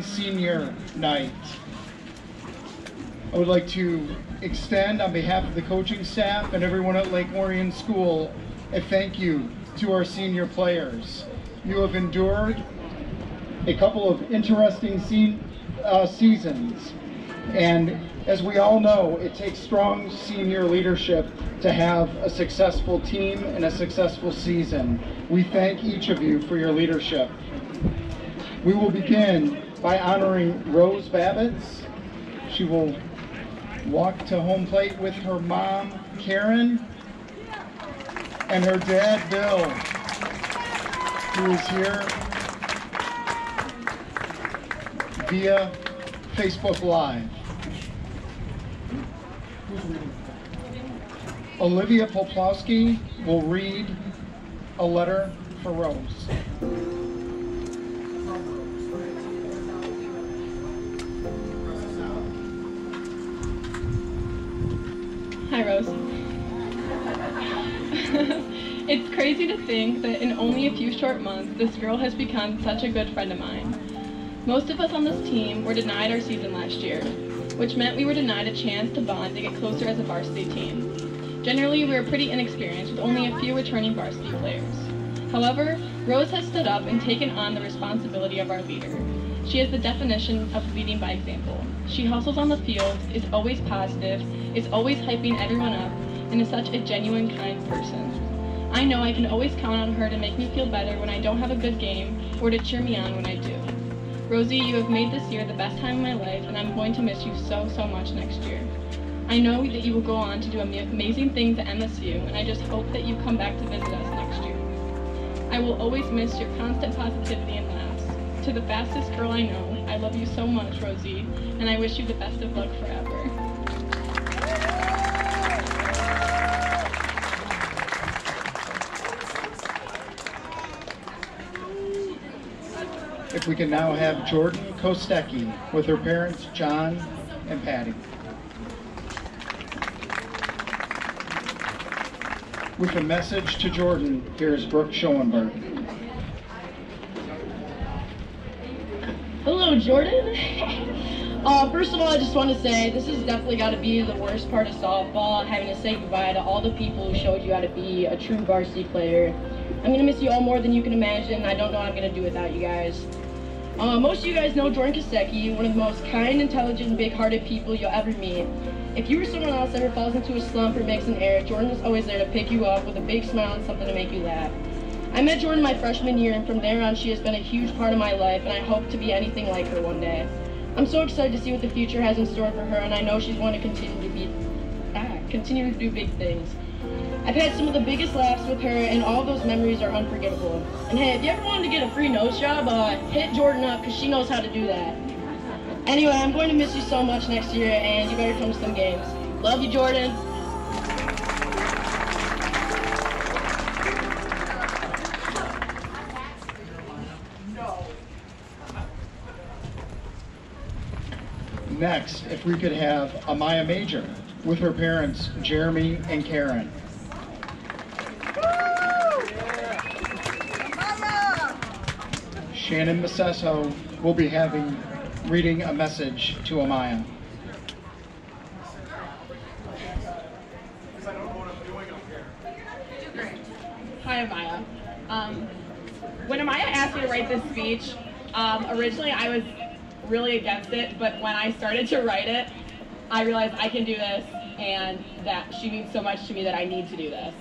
senior night. I would like to extend, on behalf of the coaching staff and everyone at Lake Orion School, a thank you to our senior players. You have endured a couple of interesting seasons, and as we all know, it takes strong senior leadership to have a successful team and a successful season. We thank each of you for your leadership. We will begin by honoring Rose Babbitts. She will walk to home plate with her mom, Karen, and her dad, Bill, who is here via Facebook Live. Olivia Poplowski will read a letter for Rose. Hi, Rose. It's crazy to think that in only a few short months, this girl has become such a good friend of mine. Most of us on this team were denied our season last year, which meant we were denied a chance to bond and get closer as a varsity team. Generally, we were pretty inexperienced with only a few returning varsity players. However, Rose has stood up and taken on the responsibility of our leader. She is the definition of leading by example. She hustles on the field, is always positive, is always hyping everyone up, and is such a genuine, kind person. I know I can always count on her to make me feel better when I don't have a good game, or to cheer me on when I do. Rosie, you have made this year the best time of my life, and I'm going to miss you so, so much next year. I know that you will go on to do amazing things at MSU, and I just hope that you come back to visit us next year. I will always miss your constant positivity and laughs. To the fastest girl I know, I love you so much, Rosie, and I wish you the best of luck forever. If we can now have Jordan Kostecki with her parents, John and Patty. With a message to Jordan, here's Brooke Schoenberg. Hello, Jordan. First of all, I just want to say this has definitely got to be the worst part of softball, having to say goodbye to all the people who showed you how to be a true varsity player. I'm going to miss you all more than you can imagine. I don't know what I'm going to do without you guys. Most of you guys know Jordan Kostecki, one of the most kind, intelligent, and big-hearted people you'll ever meet. If you or someone else ever falls into a slump or makes an error, Jordan is always there to pick you up with a big smile and something to make you laugh. I met Jordan my freshman year, and from there on she has been a huge part of my life, and I hope to be anything like her one day. I'm so excited to see what the future has in store for her, and I know she's going to continue to do big things. I've had some of the biggest laughs with her, and all those memories are unforgettable. And hey, if you ever wanted to get a free nose job, hit Jordan up, because she knows how to do that. Anyway, I'm going to miss you so much next year, and you better come to some games. Love you, Jordan. Next, if we could have Amaya Major with her parents, Jeremy and Karen. Shannon Macesso will be reading a message to Amaya. Hi, Amaya. When Amaya asked me to write this speech, originally I was really against it, but when I started to write it, I realized I can do this and that she means so much to me that I need to do this.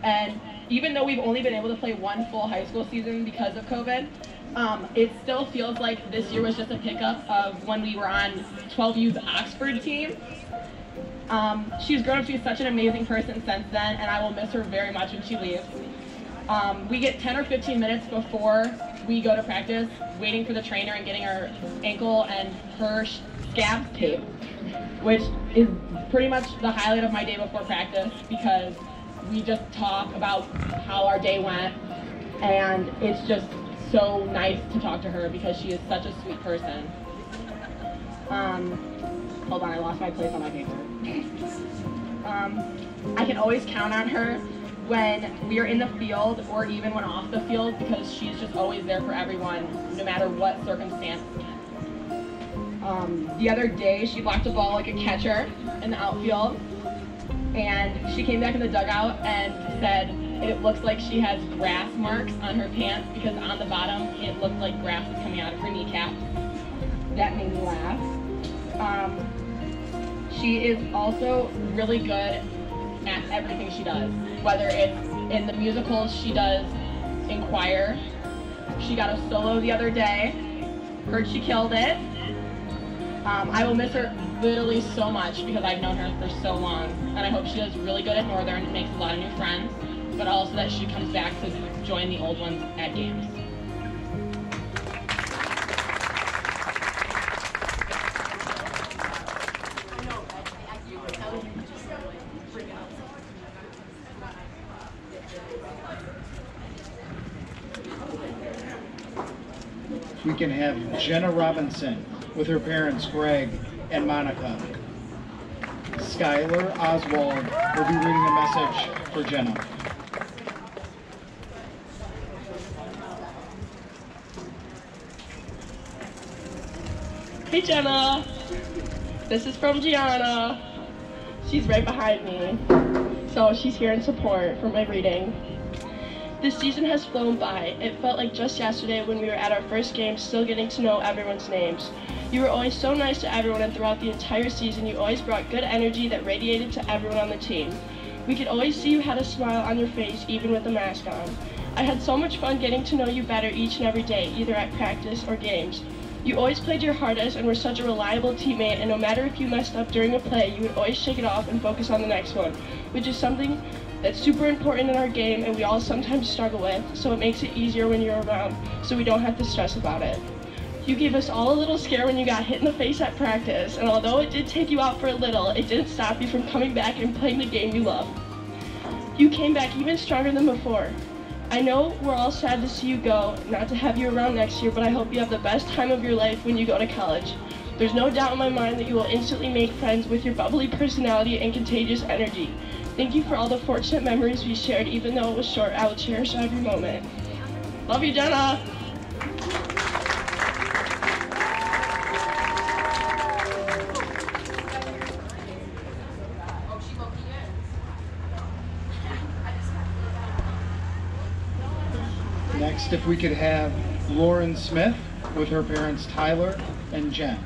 And even though we've only been able to play one full high school season because of COVID, it still feels like this year was just a pickup of when we were on 12U's Oxford team. She's grown up to be such an amazing person since then, and I will miss her very much when she leaves. We get 10 or 15 minutes before we go to practice, waiting for the trainer and getting our ankle and her scabs taped, which is pretty much the highlight of my day before practice, because we just talk about how our day went, and it's just so nice to talk to her because she is such a sweet person. Hold on, I lost my place on my paper. I can always count on her when we are in the field or even when off the field, because she's just always there for everyone, no matter what circumstance. The other day, she blocked a ball like a catcher in the outfield, and she came back in the dugout and said it looks like she has grass marks on her pants because on the bottom it looked like grass was coming out of her kneecap. That made me laugh. She is also really good at everything she does, whether it's in the musicals she does in choir. She got a solo the other day. Heard she killed it. I will miss her literally so much because I've known her for so long, and I hope she does really good at Northern and makes a lot of new friends, but also that she comes back to join the old ones at games. We can have Jenna Robinson with her parents Greg and Monica. Skylar Oswald will be reading a message for Jenna. Hey Jenna, this is from Gianna. She's right behind me, so she's here in support for my reading. This season has flown by. It felt like just yesterday when we were at our first game, still getting to know everyone's names. You were always so nice to everyone, and throughout the entire season, you always brought good energy that radiated to everyone on the team. We could always see you had a smile on your face, even with the mask on. I had so much fun getting to know you better each and every day, either at practice or games. You always played your hardest and were such a reliable teammate, and no matter if you messed up during a play, you would always shake it off and focus on the next one, which is something that's super important in our game and we all sometimes struggle with, so it makes it easier when you're around, so we don't have to stress about it. You gave us all a little scare when you got hit in the face at practice, and although it did take you out for a little, it didn't stop you from coming back and playing the game you love. You came back even stronger than before. I know we're all sad to see you go, not to have you around next year, but I hope you have the best time of your life when you go to college. There's no doubt in my mind that you will instantly make friends with your bubbly personality and contagious energy. Thank you for all the fortunate memories we shared, even though it was short. I will cherish every moment. Love you, Jenna. Next, if we could have Lauren Smith with her parents Tyler and Jen.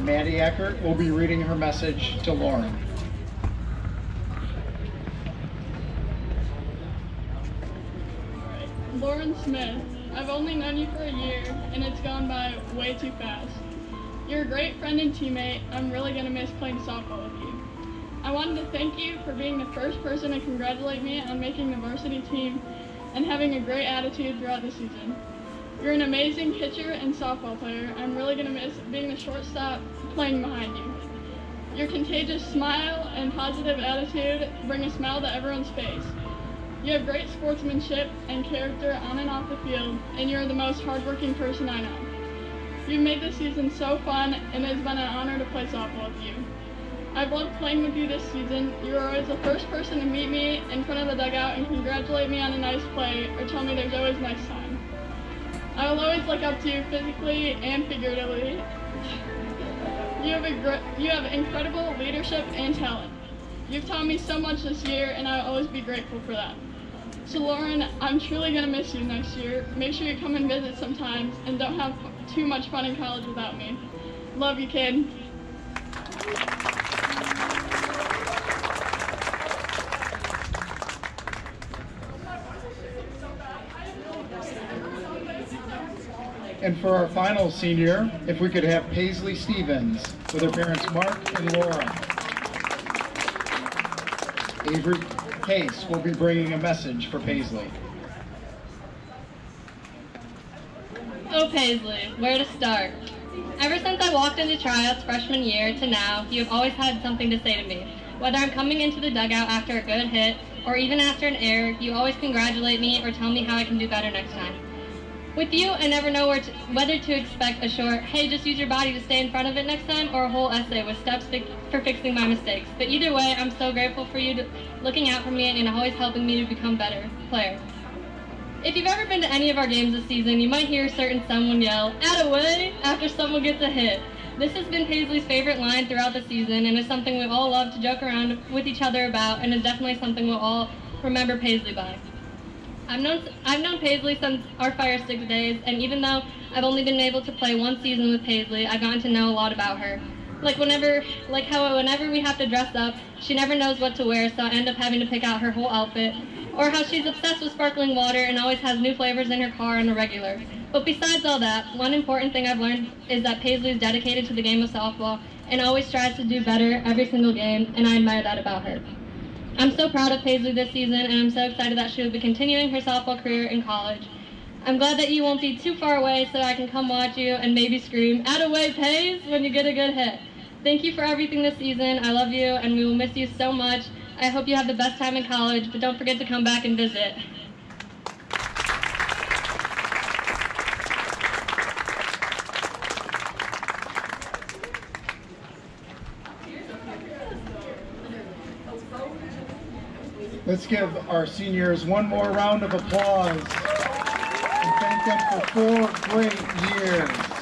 Maddie Eckert will be reading her message to Lauren. Lauren Smith, I've only known you for a year, and it's gone by way too fast. You're a great friend and teammate. I'm really going to miss playing softball with you. I wanted to thank you for being the first person to congratulate me on making the varsity team and having a great attitude throughout the season. You're an amazing pitcher and softball player. I'm really going to miss being the shortstop playing behind you. Your contagious smile and positive attitude bring a smile to everyone's face. You have great sportsmanship and character on and off the field, and you're the most hardworking person I know. You've made this season so fun, and it has been an honor to play softball with you. I've loved playing with you this season. You were always the first person to meet me in front of the dugout and congratulate me on a nice play or tell me there's always next time. I will always look up to you physically and figuratively. You have incredible leadership and talent. You've taught me so much this year, and I'll always be grateful for that. So Lauren, I'm truly going to miss you next year. Make sure you come and visit sometimes, and don't have too much fun in college without me. Love you, kid. And for our final senior, if we could have Paisley Stevens with her parents Mark and Laura. Avery Case will be bringing a message for Paisley. Oh Paisley, where to start? Ever since I walked into tryouts freshman year to now, you have always had something to say to me. Whether I'm coming into the dugout after a good hit, or even after an error, you always congratulate me or tell me how I can do better next time. With you, I never know whether to expect a short, hey, just use your body to stay in front of it next time, or a whole essay with steps for fixing my mistakes. But either way, I'm so grateful for you looking out for me and always helping me to become a better player. If you've ever been to any of our games this season, you might hear a certain someone yell, "Attaway," after someone gets a hit. This has been Paisley's favorite line throughout the season and is something we all love to joke around with each other about, and is definitely something we'll all remember Paisley by. I've known Paisley since our Fire Six days, and even though I've only been able to play one season with Paisley, I've gotten to know a lot about her. Whenever we have to dress up, she never knows what to wear, so I end up having to pick out her whole outfit, or how she's obsessed with sparkling water and always has new flavors in her car on the regular. But besides all that, one important thing I've learned is that Paisley is dedicated to the game of softball and always tries to do better every single game, and I admire that about her. I'm so proud of Paisley this season, and I'm so excited that she will be continuing her softball career in college. I'm glad that you won't be too far away so I can come watch you and maybe scream, "Attaway, Paige," when you get a good hit. Thank you for everything this season. I love you, and we will miss you so much. I hope you have the best time in college, but don't forget to come back and visit. Let's give our seniors one more round of applause and thank them for 4 great years.